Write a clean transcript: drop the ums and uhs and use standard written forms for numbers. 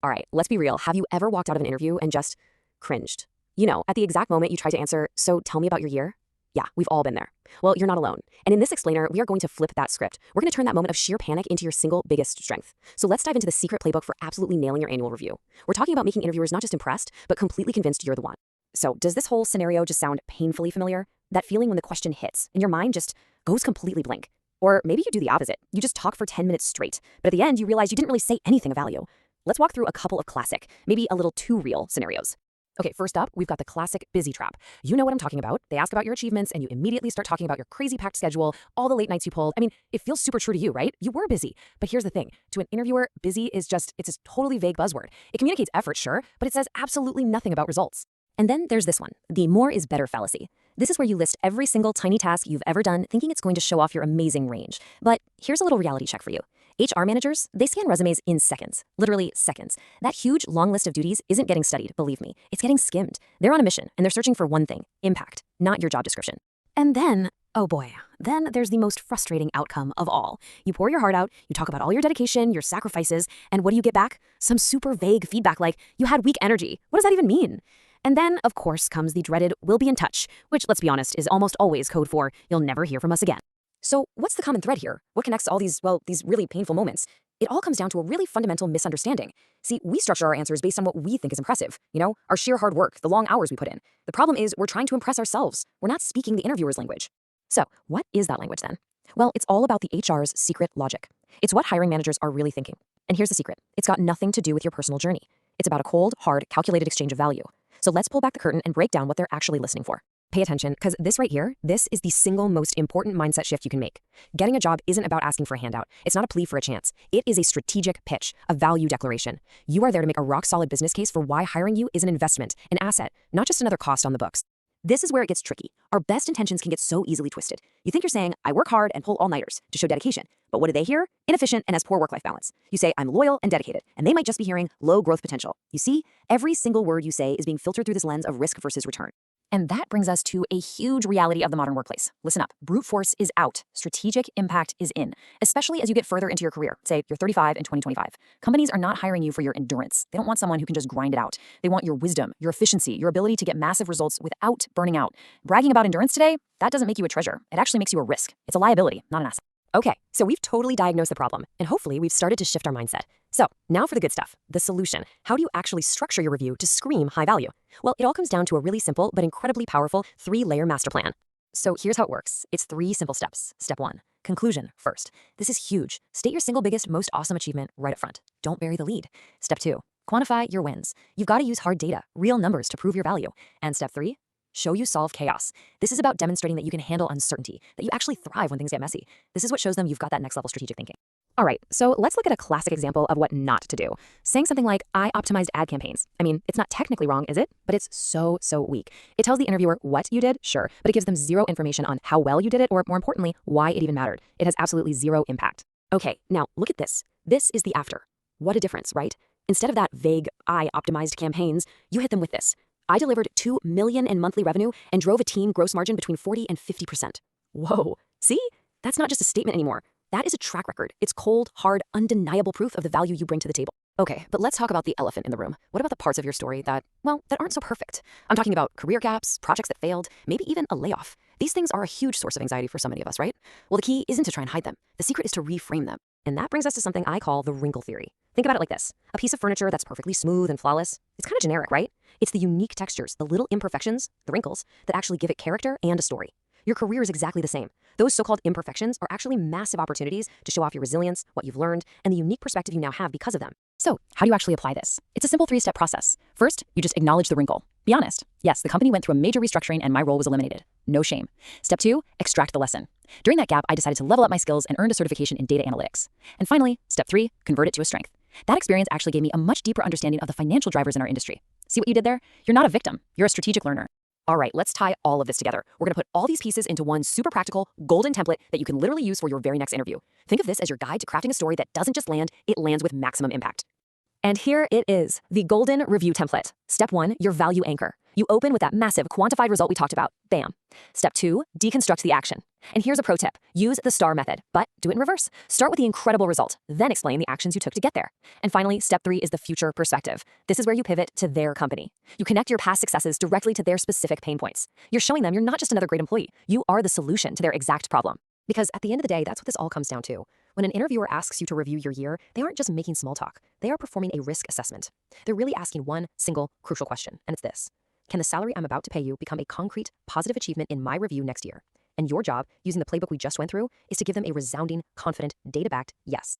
All right, let's be real. Have you ever walked out of an interview and just cringed? You know, at the exact moment you try to answer, so tell me about your year? Yeah, we've all been there. Well, you're not alone. And in this explainer, we are going to flip that script. We're going to turn that moment of sheer panic into your single biggest strength. So let's dive into the secret playbook for absolutely nailing your annual review. We're talking about making interviewers not just impressed, but completely convinced you're the one. So does this whole scenario just sound painfully familiar? That feeling when the question hits and your mind just goes completely blank. Or maybe you do the opposite. You just talk for 10 minutes straight, but at the end you realize you didn't really say anything of value. Let's walk through a couple of classic, maybe a little too real scenarios. Okay, first up, we've got the classic busy trap. You know what I'm talking about. They ask about your achievements and you immediately start talking about your crazy packed schedule, all the late nights you pulled. I mean, it feels super true to you, right? You were busy. But here's the thing. To an interviewer, busy is just, it's a totally vague buzzword. It communicates effort, sure, but it says absolutely nothing about results. And then there's this one, the more is better fallacy. This is where you list every single tiny task you've ever done, thinking it's going to show off your amazing range. But here's a little reality check for you. HR managers, they scan resumes in seconds, literally seconds. That huge, long list of duties isn't getting studied, believe me. It's getting skimmed. They're on a mission, and they're searching for one thing, impact, not your job description. And then, oh boy, then there's the most frustrating outcome of all. You pour your heart out, you talk about all your dedication, your sacrifices, and what do you get back? Some super vague feedback like, you had weak energy. What does that even mean? And then, of course, comes the dreaded "we'll be in touch," which, let's be honest, is almost always code for "you'll never hear from us again." So what's the common thread here? What connects all these really painful moments? It all comes down to a really fundamental misunderstanding. See, we structure our answers based on what we think is impressive. You know, our sheer hard work, the long hours we put in. The problem is we're trying to impress ourselves. We're not speaking the interviewer's language. So what is that language then? Well, it's all about the HR's secret logic. It's what hiring managers are really thinking. And here's the secret. It's got nothing to do with your personal journey. It's about a cold, hard, calculated exchange of value. So let's pull back the curtain and break down what they're actually listening for. Pay attention, because this right here, this is the single most important mindset shift you can make. Getting a job isn't about asking for a handout. It's not a plea for a chance. It is a strategic pitch, a value declaration. You are there to make a rock-solid business case for why hiring you is an investment, an asset, not just another cost on the books. This is where it gets tricky. Our best intentions can get so easily twisted. You think you're saying, I work hard and pull all-nighters to show dedication. But what do they hear? Inefficient and has poor work-life balance. You say, I'm loyal and dedicated, and they might just be hearing low growth potential. You see, every single word you say is being filtered through this lens of risk versus return. And that brings us to a huge reality of the modern workplace. Listen up. Brute force is out. Strategic impact is in, especially as you get further into your career. Say you're 35 in 2025. Companies are not hiring you for your endurance. They don't want someone who can just grind it out. They want your wisdom, your efficiency, your ability to get massive results without burning out. Bragging about endurance today, that doesn't make you a treasure. It actually makes you a risk. It's a liability, not an asset. Okay, so we've totally diagnosed the problem, and hopefully we've started to shift our mindset. So now for the good stuff, the solution. How do you actually structure your review to scream high value? Well, it all comes down to a really simple but incredibly powerful 3-layer master plan. So here's how it works. It's 3 simple steps. Step 1, conclusion first. This is huge. State your single biggest, most awesome achievement right up front. Don't bury the lead. Step 2, quantify your wins. You've got to use hard data, real numbers to prove your value. And step 3, show you solve chaos. This is about demonstrating that you can handle uncertainty, that you actually thrive when things get messy. This is what shows them you've got that next level strategic thinking. All right, so let's look at a classic example of what not to do. Saying something like, I optimized ad campaigns. I mean, it's not technically wrong, is it? But it's so weak. It tells the interviewer what you did, sure, but it gives them zero information on how well you did it, or more importantly, why it even mattered. It has absolutely zero impact. Okay, now look at this. This is the after. What a difference, right? Instead of that vague, I optimized campaigns, you hit them with this. I delivered $2 million in monthly revenue and drove a team gross margin between 40 and 50%. Whoa, see? That's not just a statement anymore. That is a track record. It's cold, hard, undeniable proof of the value you bring to the table. Okay, but let's talk about the elephant in the room. What about the parts of your story that aren't so perfect? I'm talking about career gaps, projects that failed, maybe even a layoff. These things are a huge source of anxiety for so many of us, right? Well, the key isn't to try and hide them. The secret is to reframe them. And that brings us to something I call the wrinkle theory. Think about it like this. A piece of furniture that's perfectly smooth and flawless, it's kind of generic, right? It's the unique textures, the little imperfections, the wrinkles, that actually give it character and a story. Your career is exactly the same. Those so-called imperfections are actually massive opportunities to show off your resilience, what you've learned, and the unique perspective you now have because of them. So, how do you actually apply this? It's a simple 3-step process. First, you just acknowledge the wrinkle. Be honest. Yes, the company went through a major restructuring and my role was eliminated. No shame. Step 2, extract the lesson. During that gap, I decided to level up my skills and earned a certification in data analytics. And finally, step 3, convert it to a strength. That experience actually gave me a much deeper understanding of the financial drivers in our industry. See what you did there? You're not a victim. You're a strategic learner. All right, let's tie all of this together. We're going to put all these pieces into one super practical, golden template that you can literally use for your very next interview. Think of this as your guide to crafting a story that doesn't just land, it lands with maximum impact. And here it is, the golden review template. Step 1, your value anchor. You open with that massive quantified result we talked about. Bam. Step 2, deconstruct the action. And here's a pro tip. Use the STAR method, but do it in reverse. Start with the incredible result, then explain the actions you took to get there. And finally, step 3 is the future perspective. This is where you pivot to their company. You connect your past successes directly to their specific pain points. You're showing them you're not just another great employee. You are the solution to their exact problem. Because at the end of the day, that's what this all comes down to. When an interviewer asks you to review your year, they aren't just making small talk. They are performing a risk assessment. They're really asking one single crucial question, and it's this. Can the salary I'm about to pay you become a concrete, positive achievement in my review next year? And your job, using the playbook we just went through, is to give them a resounding, confident, data-backed yes.